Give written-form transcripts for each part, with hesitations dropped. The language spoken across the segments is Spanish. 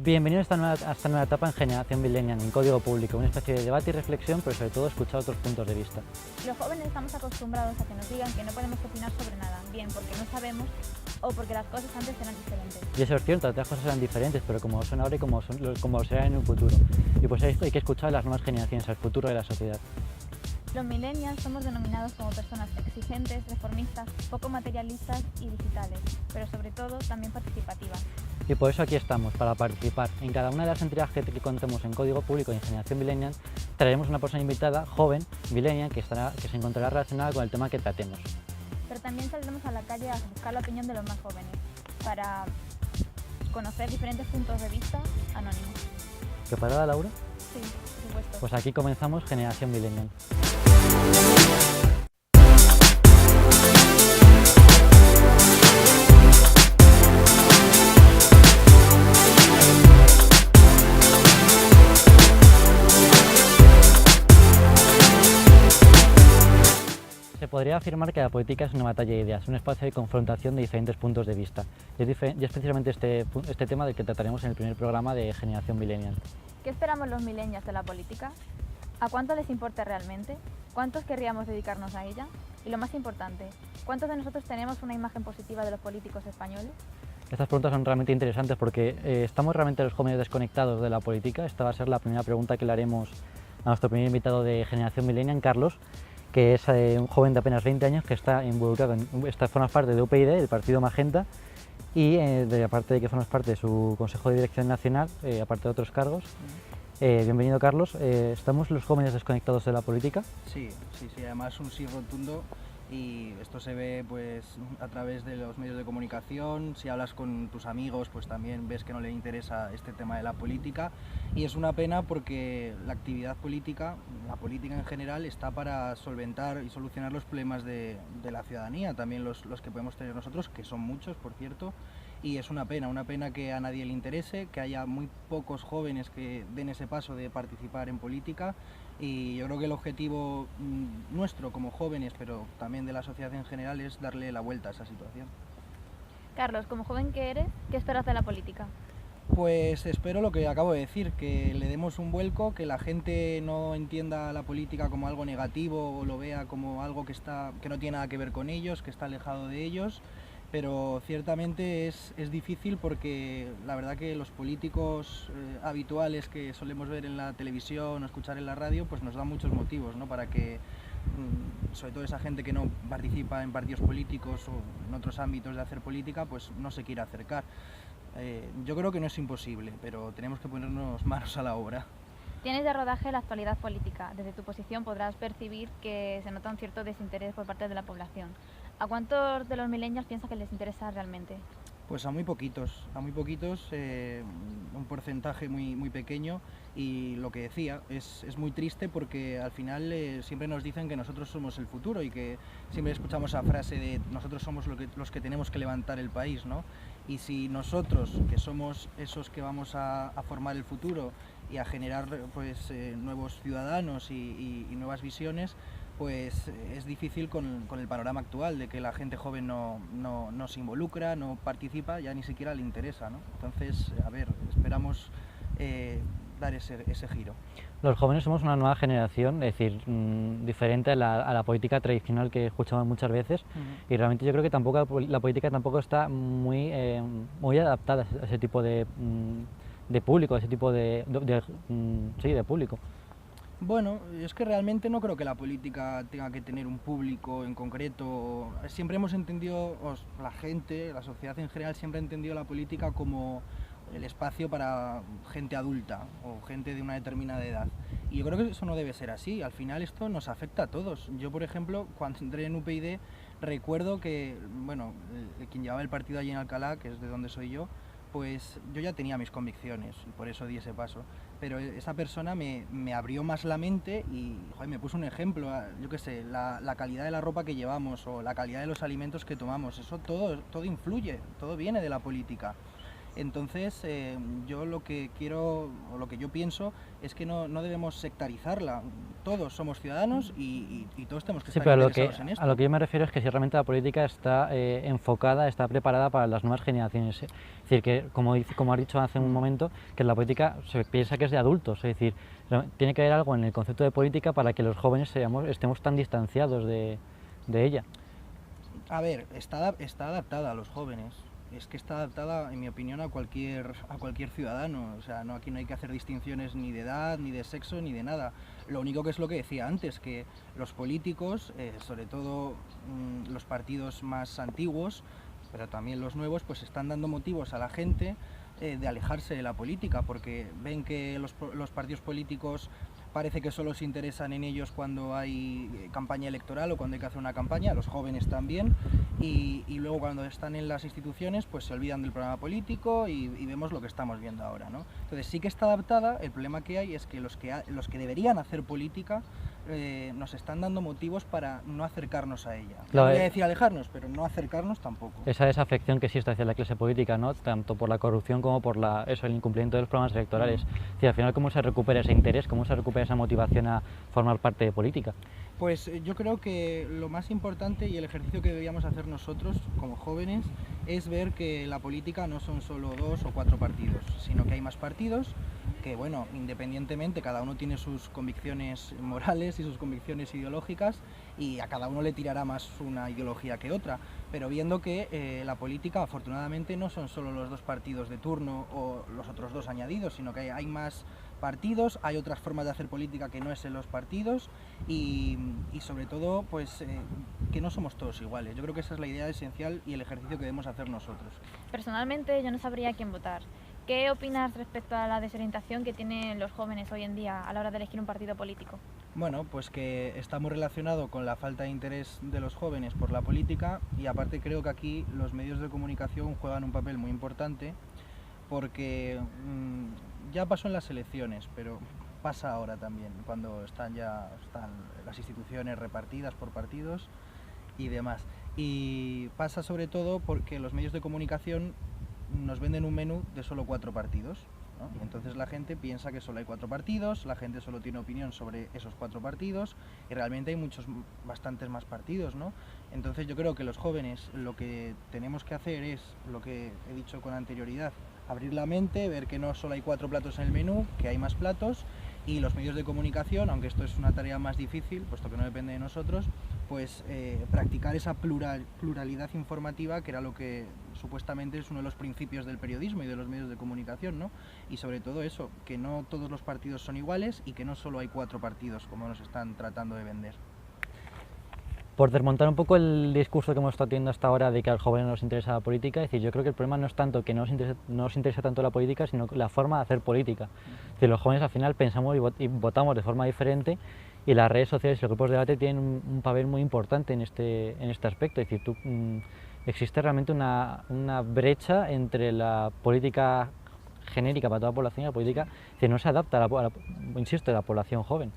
Bienvenido a esta nueva etapa en Generación Millennial, en Código Público, una especie de debate y reflexión, pero sobre todo escuchar otros puntos de vista. Los jóvenes estamos acostumbrados a que nos digan que no podemos opinar sobre nada, bien porque no sabemos o porque las cosas antes eran diferentes. Y eso es cierto, las cosas eran diferentes, pero como son ahora y como lo serán en un futuro. Y pues hay que escuchar a las nuevas generaciones, al futuro de la sociedad. Los millennials somos denominados como personas exigentes, reformistas, poco materialistas y digitales, pero sobre todo también participativas. Y por eso aquí estamos, para participar. En cada una de las entregas que contemos en Código Público y en Generación Millennial, traeremos una persona invitada, joven, millennial, que se encontrará relacionada con el tema que tratemos. Pero también saldremos a la calle a buscar la opinión de los más jóvenes, para conocer diferentes puntos de vista anónimos. ¿Preparada, Laura? Sí, por supuesto. Pues aquí comenzamos Generación Millennial. Se podría afirmar que la política es una batalla de ideas, un espacio de confrontación de diferentes puntos de vista. Y es precisamente este tema del que trataremos en el primer programa de Generación Millennial. ¿Qué esperamos los millennials de la política? ¿A cuánto les importa realmente? ¿Cuántos querríamos dedicarnos a ella? Y lo más importante, ¿cuántos de nosotros tenemos una imagen positiva de los políticos españoles? Estas preguntas son realmente interesantes porque ¿estamos realmente los jóvenes desconectados de la política? Esta va a ser la primera pregunta que le haremos a nuestro primer invitado de Generación Millennial, Carlos, que es un joven de apenas 20 años que está involucrado, forma parte de UPyD, del partido Magenta, y aparte de que formas parte de su Consejo de Dirección Nacional, aparte de otros cargos. Bienvenido, Carlos. ¿Estamos los jóvenes desconectados de la política? Sí, además un sí rotundo, y esto se ve pues a través de los medios de comunicación. Si hablas con tus amigos, pues también ves que no les interesa este tema de la política, y es una pena porque la actividad política, la política en general, está para solventar y solucionar los problemas de la ciudadanía, también los que podemos tener nosotros, que son muchos, por cierto. Y es una pena que a nadie le interese, que haya muy pocos jóvenes que den ese paso de participar en política, y yo creo que el objetivo nuestro como jóvenes, pero también de la sociedad en general, es darle la vuelta a esa situación. Carlos, como joven que eres, ¿qué esperas de la política? Pues espero lo que acabo de decir, que le demos un vuelco, que la gente no entienda la política como algo negativo o lo vea como algo que no tiene nada que ver con ellos, que está alejado de ellos. Pero ciertamente es difícil porque la verdad que los políticos habituales que solemos ver en la televisión o escuchar en la radio, pues nos dan muchos motivos, ¿no?, para que, sobre todo esa gente que no participa en partidos políticos o en otros ámbitos de hacer política, pues no se quiera acercar. Yo creo que no es imposible, pero tenemos que ponernos manos a la obra. Tienes de rodaje la actualidad política. Desde tu posición podrás percibir que se nota un cierto desinterés por parte de la población. ¿A cuántos de los millennials piensas que les interesa realmente? Pues a muy poquitos, un porcentaje muy pequeño, y lo que decía, es muy triste porque al final siempre nos dicen que nosotros somos el futuro, y que siempre escuchamos esa frase de nosotros somos los que tenemos que levantar el país, ¿no? Y si nosotros, que somos esos que vamos a formar el futuro y a generar pues nuevos ciudadanos y nuevas visiones, pues es difícil con el panorama actual de que la gente joven no se involucra, no participa, ya ni siquiera le interesa, ¿no? Entonces, a ver, esperamos dar ese giro. Los jóvenes somos una nueva generación, es decir, diferente a la política tradicional que escuchamos muchas veces. Y realmente yo creo que la política tampoco está muy adaptada a ese tipo de público, a ese tipo de público. Bueno, es que realmente no creo que la política tenga que tener un público en concreto. Siempre hemos entendido, la gente, la sociedad en general, siempre ha entendido la política como el espacio para gente adulta o gente de una determinada edad. Y yo creo que eso no debe ser así. Al final esto nos afecta a todos. Yo, por ejemplo, cuando entré en UPyD, recuerdo que, bueno, quien llevaba el partido allí en Alcalá, que es de donde soy yo, pues yo ya tenía mis convicciones y por eso di ese paso. Pero esa persona me abrió más la mente y, joder, me puso un ejemplo. Yo qué sé, la calidad de la ropa que llevamos o la calidad de los alimentos que tomamos, eso todo influye, todo viene de la política. Entonces, yo lo que quiero, o lo que yo pienso, es que no debemos sectarizarla. Todos somos ciudadanos y todos tenemos que Sí, estar pero interesados en esto. a lo que yo me refiero es que si realmente la política está enfocada, está preparada para las nuevas generaciones. Es decir, que como has dicho hace un momento, que la política se piensa que es de adultos. Es decir, tiene que haber algo en el concepto de política para que los jóvenes estemos tan distanciados de ella. A ver, está adaptada a los jóvenes. Es que está adaptada, en mi opinión, a cualquier ciudadano. O sea, aquí no hay que hacer distinciones ni de edad, ni de sexo, ni de nada. Lo único que es lo que decía antes, que los políticos, sobre todo los partidos más antiguos, pero también los nuevos, pues están dando motivos a la gente de alejarse de la política, porque ven que los partidos políticos parece que solo se interesan en ellos cuando hay campaña electoral o cuando hay que hacer una campaña, los jóvenes también, y luego cuando están en las instituciones pues se olvidan del programa político y vemos lo que estamos viendo ahora, ¿no? Entonces sí que está adaptada. El problema que hay es que los que deberían hacer política nos están dando motivos para no acercarnos a ella. No voy a decir alejarnos, pero no acercarnos tampoco. Esa desafección que existe hacia la clase política, ¿no? Tanto por la corrupción como por el incumplimiento de los programas electorales. Es decir, al final, ¿cómo se recupera ese interés? ¿Cómo se recupera esa motivación a formar parte de política? Pues yo creo que lo más importante y el ejercicio que deberíamos hacer nosotros como jóvenes es ver que la política no son solo 2 o 4 partidos, sino que hay más partidos que, bueno, independientemente cada uno tiene sus convicciones morales y sus convicciones ideológicas y a cada uno le tirará más una ideología que otra, pero viendo que la política afortunadamente no son solo los 2 partidos de turno o los otros 2 añadidos, sino que hay más partidos, hay otras formas de hacer política que no es en los partidos y sobre todo pues que no somos todos iguales. Yo creo que esa es la idea esencial y el ejercicio que debemos hacer nosotros. Personalmente yo no sabría quién votar. ¿Qué opinas respecto a la desorientación que tienen los jóvenes hoy en día a la hora de elegir un partido político? Bueno, pues que está muy relacionado con la falta de interés de los jóvenes por la política y aparte creo que aquí los medios de comunicación juegan un papel muy importante porque ya pasó en las elecciones, pero pasa ahora también, cuando están las instituciones repartidas por partidos y demás. Y pasa sobre todo porque los medios de comunicación nos venden un menú de solo 4 partidos, ¿no? Y entonces la gente piensa que solo hay 4 partidos, la gente solo tiene opinión sobre esos 4 partidos y realmente hay bastantes más partidos, ¿no? Entonces yo creo que los jóvenes lo que tenemos que hacer es lo que he dicho con anterioridad, abrir la mente, ver que no solo hay 4 platos en el menú, que hay más platos, y los medios de comunicación, aunque esto es una tarea más difícil, puesto que no depende de nosotros, pues practicar esa pluralidad informativa, que era lo que supuestamente es uno de los principios del periodismo y de los medios de comunicación, ¿no? Y sobre todo eso, que no todos los partidos son iguales y que no solo hay 4 partidos como nos están tratando de vender. Por desmontar un poco el discurso que hemos estado teniendo hasta ahora de que a los jóvenes nos interesa la política, es decir, yo creo que el problema no es tanto que no nos interesa tanto la política, sino la forma de hacer política. Es decir, los jóvenes al final pensamos y votamos de forma diferente y las redes sociales y los grupos de debate tienen un papel muy importante en este aspecto. Es decir, existe realmente una brecha entre la política genérica para toda la población y la política que no se adapta insisto, a la población joven.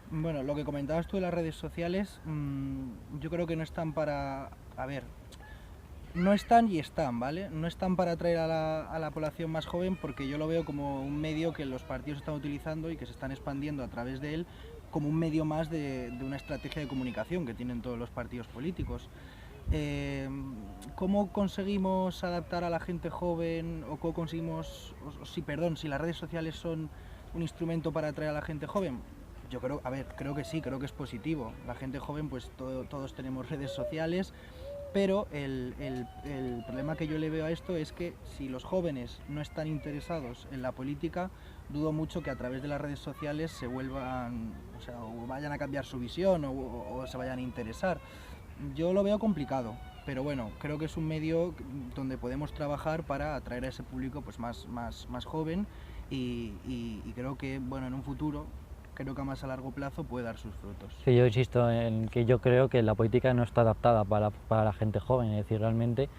Bueno, lo que comentabas tú de las redes sociales, yo creo que no están para... A ver, no están y están, ¿vale? No están para atraer a la población más joven porque yo lo veo como un medio que los partidos están utilizando y que se están expandiendo a través de él como un medio más de una estrategia de comunicación que tienen todos los partidos políticos. ¿Cómo conseguimos adaptar a la gente joven o cómo conseguimos... si las redes sociales son un instrumento para atraer a la gente joven? Yo creo que sí, creo que es positivo. La gente joven, pues todos tenemos redes sociales, pero el problema que yo le veo a esto es que si los jóvenes no están interesados en la política, dudo mucho que a través de las redes sociales se vuelvan, o vayan a cambiar su visión o se vayan a interesar. Yo lo veo complicado, pero bueno, creo que es un medio donde podemos trabajar para atraer a ese público pues más joven y creo que, bueno, en un futuro, creo que a más a largo plazo puede dar sus frutos. Sí, yo insisto en que yo creo que la política no está adaptada para la gente joven, es decir, realmente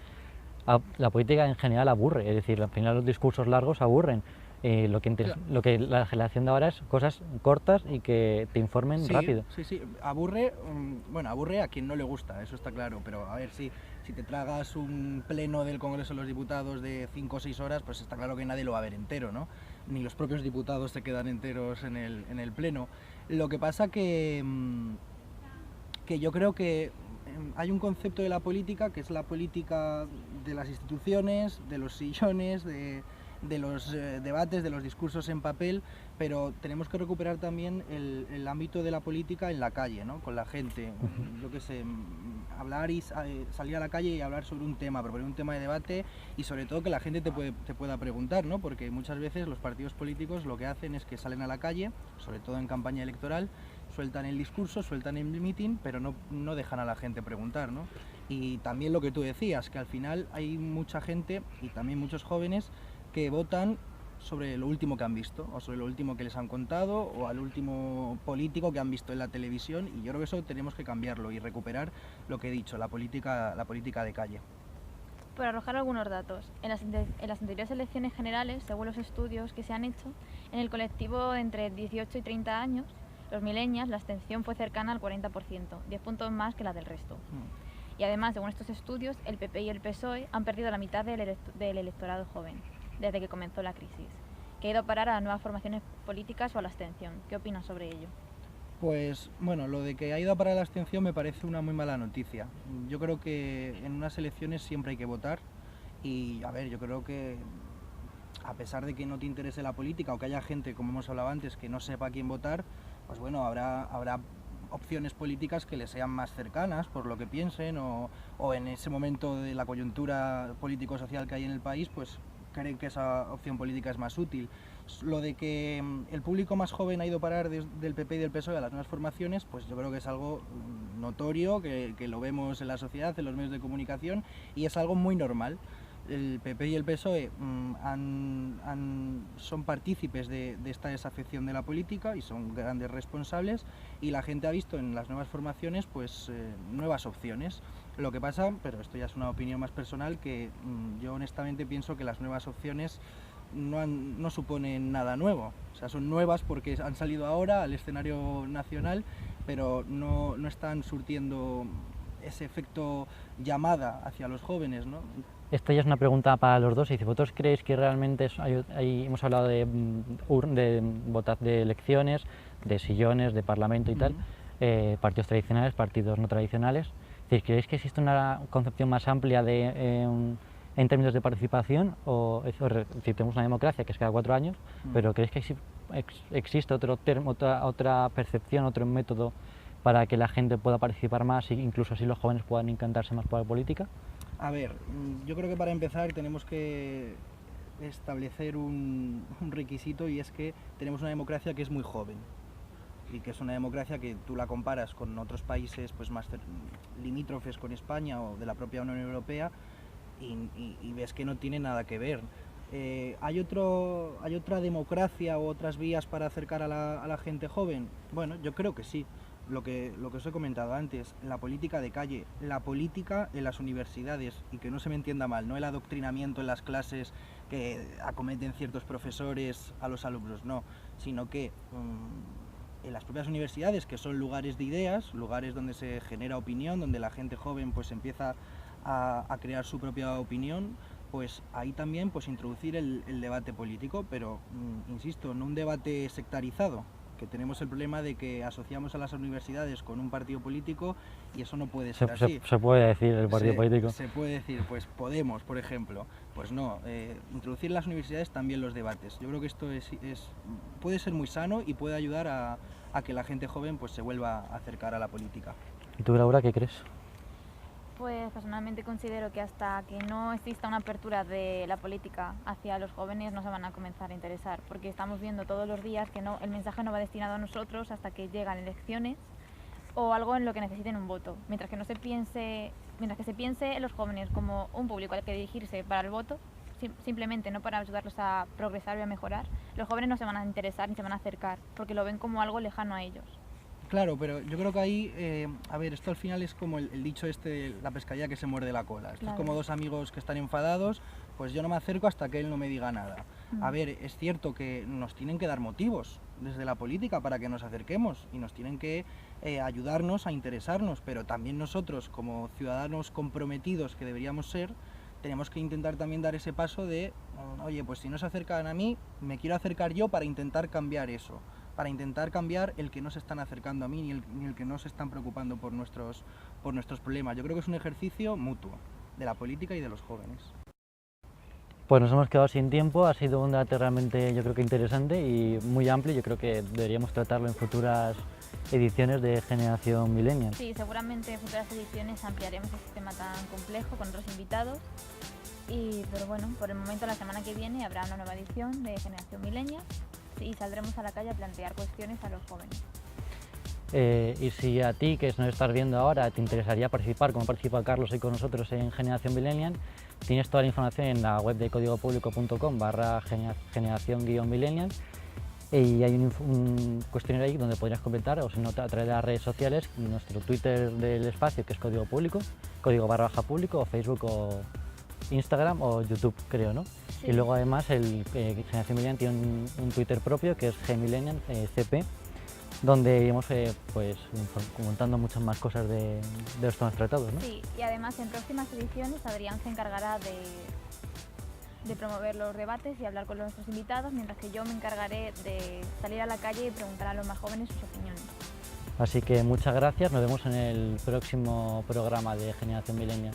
la política en general aburre, es decir, al final los discursos largos aburren. Lo que la generación de ahora es cosas cortas y que te informen rápido. Sí, aburre, bueno, aburre a quien no le gusta, eso está claro, pero a ver, si Si te tragas un pleno del Congreso de los Diputados de 5 o 6 horas, pues está claro que nadie lo va a ver entero, ¿no? Ni los propios diputados se quedan enteros en el pleno. Lo que pasa que yo creo que hay un concepto de la política que es la política de las instituciones, de los sillones, de los debates, de los discursos en papel, pero tenemos que recuperar también el ámbito de la política en la calle, ¿no? Con la gente. Yo qué sé, hablar y salir a la calle y hablar sobre un tema, proponer un tema de debate y sobre todo que la gente te pueda preguntar, ¿no? Porque muchas veces los partidos políticos lo que hacen es que salen a la calle, sobre todo en campaña electoral, sueltan el discurso, sueltan el meeting, pero no dejan a la gente preguntar, ¿no? Y también lo que tú decías, que al final hay mucha gente y también muchos jóvenes que votan sobre lo último que han visto o sobre lo último que les han contado o al último político que han visto en la televisión, y yo creo que eso tenemos que cambiarlo y recuperar lo que he dicho, la política de calle. Por arrojar algunos datos, en las anteriores elecciones generales, según los estudios que se han hecho, en el colectivo de entre 18 y 30 años, los millennials, la abstención fue cercana al 40%, 10 puntos más que la del resto. Y además, según estos estudios, el PP y el PSOE han perdido la mitad del electorado joven desde que comenzó la crisis, que ha ido a parar a las nuevas formaciones políticas o a la abstención. ¿Qué opinas sobre ello? Pues bueno, lo de que ha ido a parar la abstención me parece una muy mala noticia. Yo creo que en unas elecciones siempre hay que votar y, a ver, yo creo que a pesar de que no te interese la política o que haya gente, como hemos hablado antes, que no sepa a quién votar, pues bueno, habrá opciones políticas que les sean más cercanas por lo que piensen o en ese momento de la coyuntura político-social que hay en el país, pues creen que esa opción política es más útil. Lo de que el público más joven ha ido a parar del PP y del PSOE a las nuevas formaciones, pues yo creo que es algo notorio, que lo vemos en la sociedad, en los medios de comunicación, y es algo muy normal. El PP y el PSOE son partícipes de esta desafección de la política y son grandes responsables, y la gente ha visto en las nuevas formaciones pues nuevas opciones. Lo que pasa, pero esto ya es una opinión más personal, que yo honestamente pienso que las nuevas opciones no suponen nada nuevo. O sea, son nuevas porque han salido ahora al escenario nacional, pero no están surtiendo ese efecto llamada hacia los jóvenes, ¿no? Esta ya es una pregunta para los dos. Y si vosotros creéis que realmente hemos hablado de votar de elecciones, de sillones, de parlamento y tal, partidos tradicionales, partidos no tradicionales, ¿creéis que existe una concepción más amplia en términos de participación? O si tenemos una democracia que es cada 4 años, pero ¿creéis que existe otra percepción, otro método para que la gente pueda participar más e incluso así los jóvenes puedan encantarse más por la política? A ver, yo creo que para empezar tenemos que establecer un requisito, y es que tenemos una democracia que es muy joven y que es una democracia que tú la comparas con otros países pues más limítrofes con España o de la propia Unión Europea y ves que no tiene nada que ver. ¿Hay otra democracia o otras vías para acercar a la gente joven? Bueno, yo creo que sí. Lo que os he comentado antes, la política de calle, la política en las universidades, y que no se me entienda mal, no el adoctrinamiento en las clases que acometen ciertos profesores a los alumnos, no, sino que en las propias universidades, que son lugares de ideas, lugares donde se genera opinión, donde la gente joven pues empieza a crear su propia opinión, pues ahí también pues introducir el debate político, pero insisto, no un debate sectarizado, que tenemos el problema de que asociamos a las universidades con un partido político y eso no puede ser así. ¿Se puede decir el partido político? Se puede decir, pues Podemos, por ejemplo. Pues no, introducir en las universidades también los debates. Yo creo que esto puede ser muy sano y puede ayudar a que la gente joven pues se vuelva a acercar a la política. ¿Y tú, Laura, qué crees? Pues personalmente considero que hasta que no exista una apertura de la política hacia los jóvenes no se van a comenzar a interesar, porque estamos viendo todos los días que el mensaje no va destinado a nosotros hasta que llegan elecciones o algo en lo que necesiten un voto. Mientras que se piense en los jóvenes como un público al que dirigirse para el voto, simplemente no para ayudarlos a progresar y a mejorar, los jóvenes no se van a interesar ni se van a acercar, porque lo ven como algo lejano a ellos. Claro, pero yo creo que ahí, a ver, esto al final es como el dicho este, la pescadilla que se muerde la cola. Esto Claro. es como dos amigos que están enfadados, pues yo no me acerco hasta que él no me diga nada. A ver, es cierto que nos tienen que dar motivos desde la política para que nos acerquemos y nos tienen que ayudarnos a interesarnos, pero también nosotros como ciudadanos comprometidos que deberíamos ser, tenemos que intentar también dar ese paso de, oye, pues si no se acercan a mí, me quiero acercar yo para intentar cambiar eso, para intentar cambiar el que no se están acercando a mí ni el que no se están preocupando por nuestros problemas. Yo creo que es un ejercicio mutuo de la política y de los jóvenes. Pues nos hemos quedado sin tiempo, ha sido un debate realmente yo creo que interesante y muy amplio, yo creo que deberíamos tratarlo en futuras ediciones de Generación Millennial. Sí, seguramente en futuras ediciones ampliaremos este tema tan complejo con otros invitados. Pero bueno, por el momento la semana que viene habrá una nueva edición de Generación Millennial y saldremos a la calle a plantear cuestiones a los jóvenes. Y si a ti, que nos estás viendo ahora, te interesaría participar, como participa Carlos hoy con nosotros en Generación Millennial, tienes toda la información en la web de códigopublico.com/generación-millennial y hay un cuestionario ahí donde podrías completar, o si no, a través de las redes sociales, nuestro Twitter del espacio, que es Código Público, código_público, o Facebook o Instagram o YouTube, creo, ¿no? Sí. Y luego además Generación Millennial tiene un Twitter propio que es Gmillennial CP, donde iremos pues comentando muchas más cosas de los temas tratados, ¿no? Sí, y además en próximas ediciones Adrián se encargará de promover los debates y hablar con nuestros invitados, mientras que yo me encargaré de salir a la calle y preguntar a los más jóvenes sus opiniones. Así que muchas gracias, nos vemos en el próximo programa de Generación Millennial.